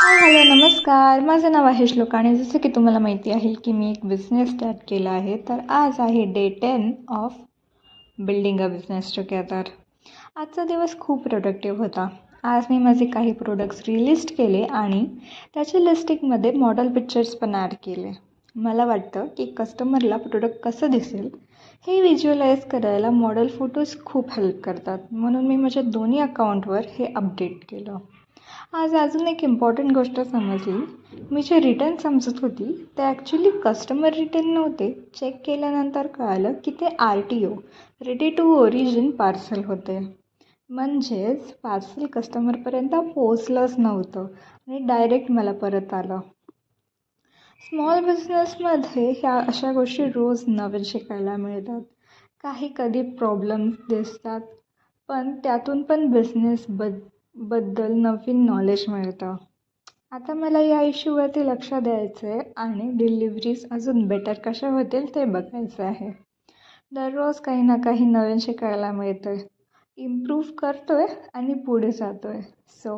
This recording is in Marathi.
हाय हॅलो नमस्कार. माझं नाव आहे श्लोक आणि जसं की तुम्हाला माहिती आहे की मी एक बिझनेस स्टार्ट केला आहे. तर आज आहे day 10 of building a business together. आजचा दिवस खूप प्रोडक्टिव्ह होता. आज मी माझे काही प्रोडक्ट्स रिलिस्ट केले आणि त्याच्या लिस्टिंगमध्ये मॉडेल पिक्चर्स पण ॲड केले. मला वाटतं की कस्टमरला प्रोडक्ट कसं दिसेल हे व्हिज्युअलाइज करायला मॉडेल फोटोज खूप हेल्प करतात. म्हणून मी माझ्या दोन्ही अकाउंटवर हे अपडेट केलं. आज अजून एक इम्पॉर्टंट गोष्ट समजली. मी जे रिटर्न समजत होती ते ॲक्च्युली कस्टमर रिटर्न नव्हते. चेक केल्यानंतर कळालं की ते RTO ready to origin parcel होते. म्हणजेच पार्सल कस्टमरपर्यंत पोचलंच नव्हतं आणि डायरेक्ट मला परत आलं. स्मॉल बिझनेसमध्ये ह्या अशा गोष्टी रोज नवीन शिकायला मिळतात. काही कधी प्रॉब्लेम्स दिसतात, पण त्यातून पण बद्दल नवीन नॉलेज मिळतं. आता मला या इश्यूवरती लक्ष द्यायचं आहे आणि डिलिव्हरीज अजून बेटर कशा होतील ते बघायचं आहे. दररोज काही ना काही नवीन शिकायला मिळतं आहे. इम्प्रूव्ह करतो आहे आणि पुढे जातो आहे. सो